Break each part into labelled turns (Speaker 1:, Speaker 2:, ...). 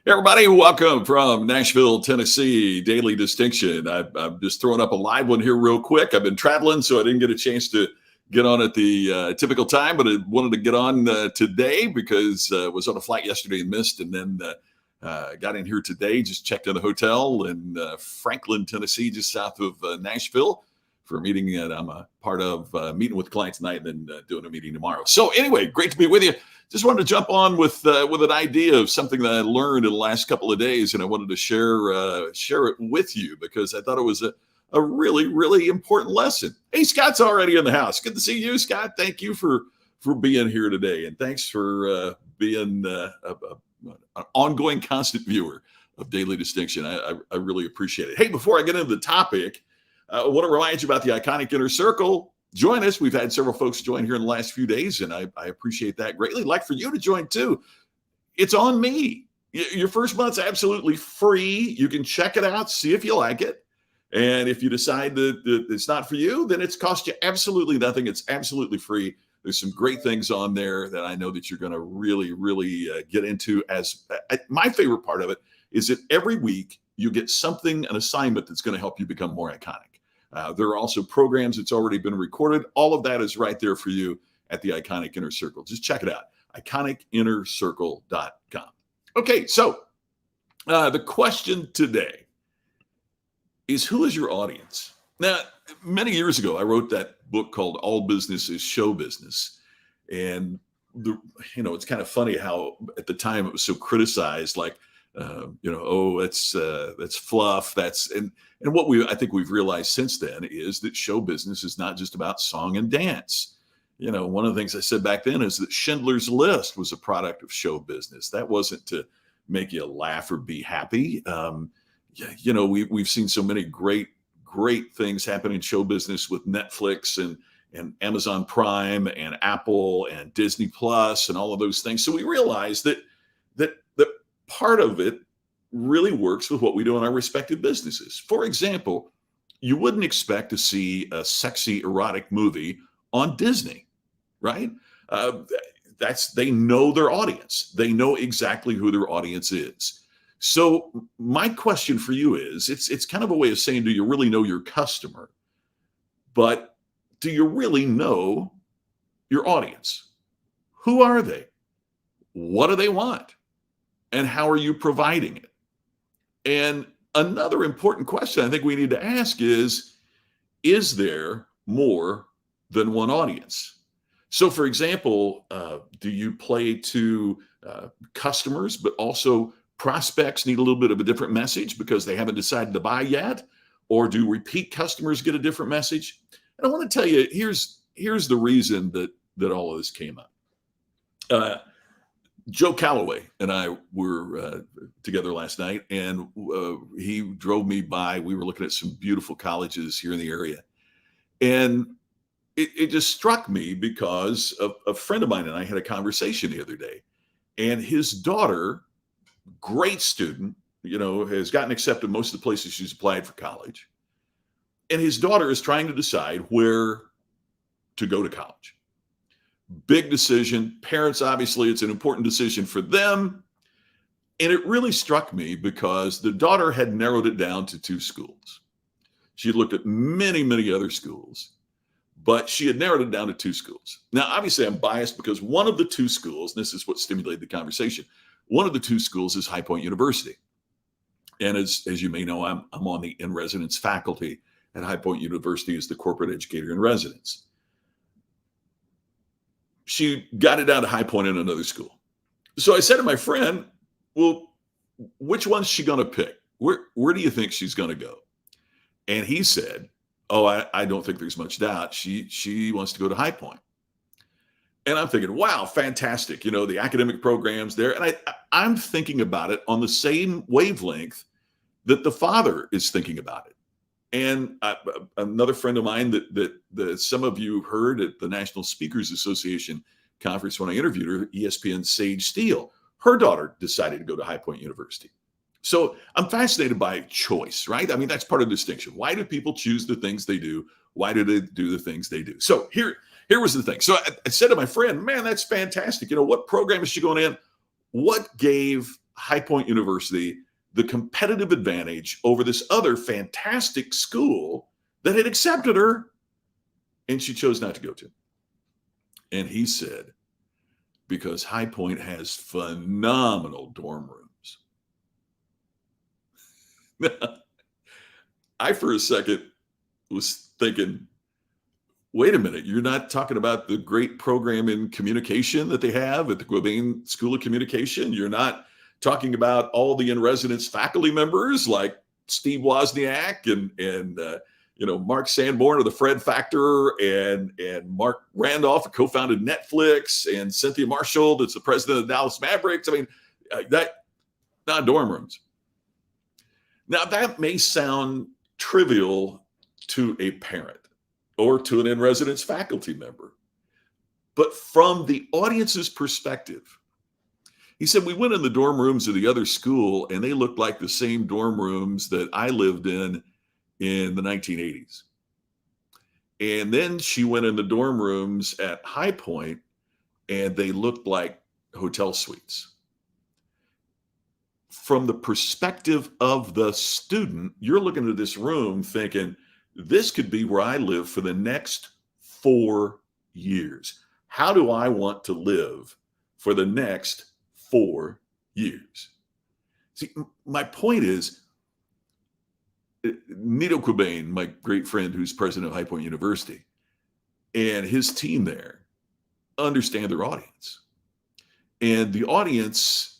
Speaker 1: Everybody, welcome from Nashville, Tennessee, Daily Distinction. I'm just throwing up a live one here real quick. I've been traveling, so I didn't get a chance to get on at the typical time, but I wanted to get on today because I was on a flight yesterday and missed, and then got in here today, just checked in a hotel in Franklin, Tennessee, just south of Nashville for a meeting that I'm a part of, meeting with clients tonight and then doing a meeting tomorrow. So anyway, great to be with you. Just wanted to jump on with an idea of something that I learned in the last couple of days, and I wanted to share it with you because I thought it was a really, really important lesson. Hey, Scott's already in the house. Good to see you, Scott. Thank you for being here today, and thanks for being an ongoing, constant viewer of Daily Distinction. I really appreciate it. Hey, before I get into the topic, I want to remind you about the Iconic Inner Circle. Join us. We've had several folks join here in the last few days, and I appreciate that greatly. I'd like for you to join too. It's on me. Your first month's absolutely free. You can check it out, see if you like it. And if you decide that it's not for you, then it's cost you absolutely nothing. It's absolutely free. There's some great things on there that I know that you're going to really, really get into. As my favorite part of it is that every week you get something, an assignment that's going to help you become more iconic. There are also programs that's already been recorded. All of that is right there for you at the Iconic Inner Circle. Just check it out, iconicinnercircle.com. Okay, so the question today is, who is your audience? Now, many years ago, I wrote that book called All Business is Show Business. And, it's kind of funny how at the time it was so criticized, like, that's fluff. And what I think we've realized since then is that show business is not just about song and dance. One of the things I said back then is that Schindler's List was a product of show business. That wasn't to make you laugh or be happy. We've seen so many great things happen in show business with Netflix and Amazon Prime and Apple and Disney Plus and all of those things. So we realized that part of it really works with what we do in our respective businesses. For example, you wouldn't expect to see a sexy erotic movie on Disney, right? They know their audience. They know exactly who their audience is. So my question for you is, it's kind of a way of saying, do you really know your customer? But do you really know your audience? Who are they? What do they want? And how are you providing it? And another important question I think we need to ask is there more than one audience? So, for example, do you play to customers, but also prospects need a little bit of a different message because they haven't decided to buy yet? Or do repeat customers get a different message? And I want to tell you, here's the reason that all of this came up. Joe Calloway and I were together last night, and he drove me by. We were looking at some beautiful colleges here in the area. And it just struck me because a friend of mine and I had a conversation the other day. And his daughter, great student, has gotten accepted most of the places she's applied for college. And his daughter is trying to decide where to go to college. Big decision. Parents, obviously, it's an important decision for them. And it really struck me because the daughter had narrowed it down to 2 schools. She had looked at many, many other schools, but she had narrowed it down to 2 schools. Now, obviously, I'm biased because one of the 2 schools, and this is what stimulated the conversation, one of the 2 schools is High Point University. And as you may know, I'm on the in-residence faculty at High Point University as the corporate educator in residence. She got it down to High Point in another school. So I said to my friend, well, which one's she going to pick? Where do you think she's going to go? And he said, oh, I don't think there's much doubt. She wants to go to High Point. And I'm thinking, wow, fantastic. The academic programs there. And I'm thinking about it on the same wavelength that the father is thinking about it. And another friend of mine that some of you heard at the National Speakers Association conference when I interviewed her, ESPN Sage Steele, her daughter decided to go to High Point University. So I'm fascinated by choice, right? I mean, that's part of the distinction. Why do people choose the things they do? Why do they do the things they do? So here was the thing. So I said to my friend, man, that's fantastic. You know, what program is she going in? What gave High Point University the competitive advantage over this other fantastic school that had accepted her and she chose not to go to? And he said, because High Point has phenomenal dorm rooms. I, for a second, was thinking, wait a minute, you're not talking about the great program in communication that they have at the Quabain School of Communication. You're not talking about all the in-residence faculty members like Steve Wozniak and Mark Sanborn of the Fred Factor and Mark Randolph, who co-founded Netflix, and Cynthia Marshall, that's the president of the Dallas Mavericks. I mean, that not dorm rooms. Now, that may sound trivial to a parent or to an in-residence faculty member, but from the audience's perspective, he said, we went in the dorm rooms of the other school and they looked like the same dorm rooms that I lived in the 1980s. And then she went in the dorm rooms at High Point and they looked like hotel suites. From the perspective of the student, you're looking at this room thinking, this could be where I live for the next 4 years. How do I want to live for the next 4 years? See, my point is, Nido Quabain, my great friend who's president of High Point University, and his team there understand their audience. And the audience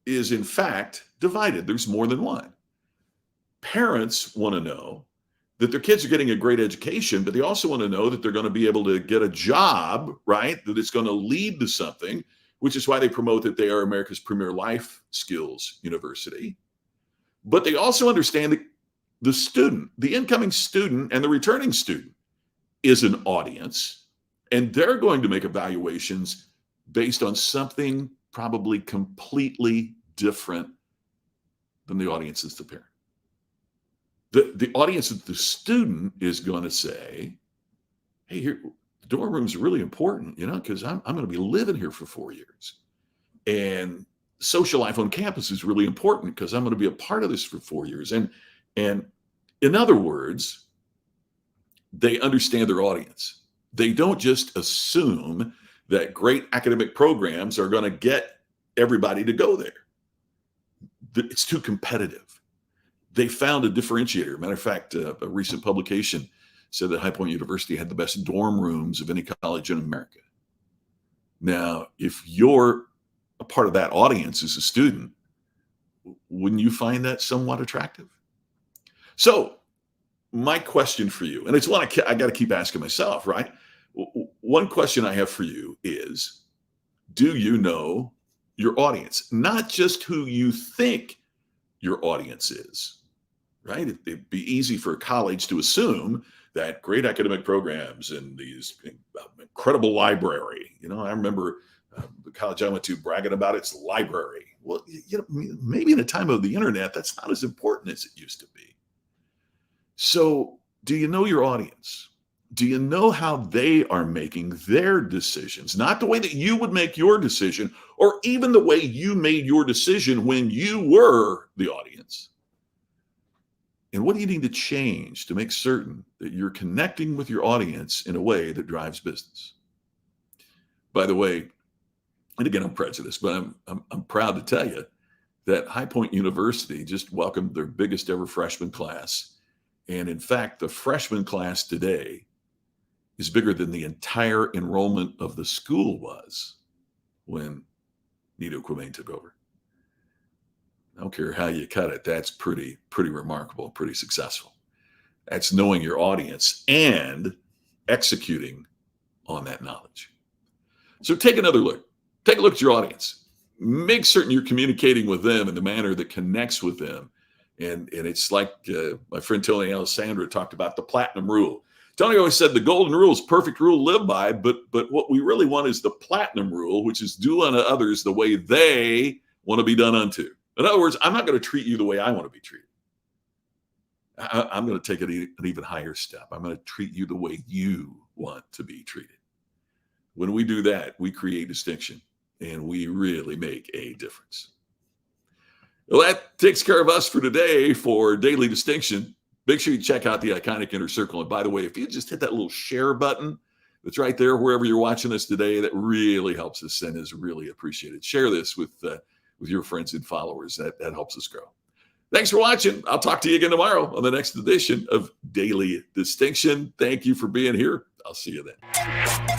Speaker 1: is, in fact, divided. There's more than one. Parents want to know that their kids are getting a great education, but they also want to know that they're going to be able to get a job, right? That it's going to lead to something, which is why they promote that they are America's premier life skills university. But they also understand that the student, the incoming student and the returning student is an audience, and they're going to make evaluations based on something probably completely different than the audience is the parent. The audience of the student is going to say, hey, here, the dorm room's really important, because I'm going to be living here for 4 years. And social life on campus is really important because I'm going to be a part of this for 4 years. And in other words, they understand their audience. They don't just assume that great academic programs are going to get everybody to go there. It's too competitive. They found a differentiator. Matter of fact, a recent publication said that High Point University had the best dorm rooms of any college in America. Now, if you're a part of that audience as a student, wouldn't you find that somewhat attractive? So my question for you, and it's one I got to keep asking myself, right? One question I have for you is, do you know your audience? Not just who you think your audience is, right? It'd be easy for a college to assume that great academic programs and these incredible library. I remember the college I went to bragging about its library. Well, maybe in a time of the internet, that's not as important as it used to be. So do you know your audience? Do you know how they are making their decisions? Not the way that you would make your decision, or even the way you made your decision when you were the audience. And what do you need to change to make certain that you're connecting with your audience in a way that drives business? By the way, and again, I'm prejudiced, but I'm proud to tell you that High Point University just welcomed their biggest ever freshman class. And in fact, the freshman class today is bigger than the entire enrollment of the school was when Nido Quabain took over. I don't care how you cut it. That's pretty remarkable, pretty successful. That's knowing your audience and executing on that knowledge. So take another look. Take a look at your audience. Make certain you're communicating with them in the manner that connects with them. And it's like my friend Tony Alessandra talked about the platinum rule. Tony always said the golden rule is perfect rule to live by, but what we really want is the platinum rule, which is do unto others the way they want to be done unto. In other words, I'm not going to treat you the way I want to be treated. I'm going to take it an even higher step. I'm going to treat you the way you want to be treated. When we do that, we create distinction and we really make a difference. Well, that takes care of us for today for Daily Distinction. Make sure you check out the Iconic Inner Circle. And by the way, if you just hit that little share button that's right there wherever you're watching us today, that really helps us and is really appreciated. Share this with your friends and followers. That helps us grow. Thanks for watching. I'll talk to you again tomorrow on the next edition of Daily Distinction. Thank you for being here. I'll see you then.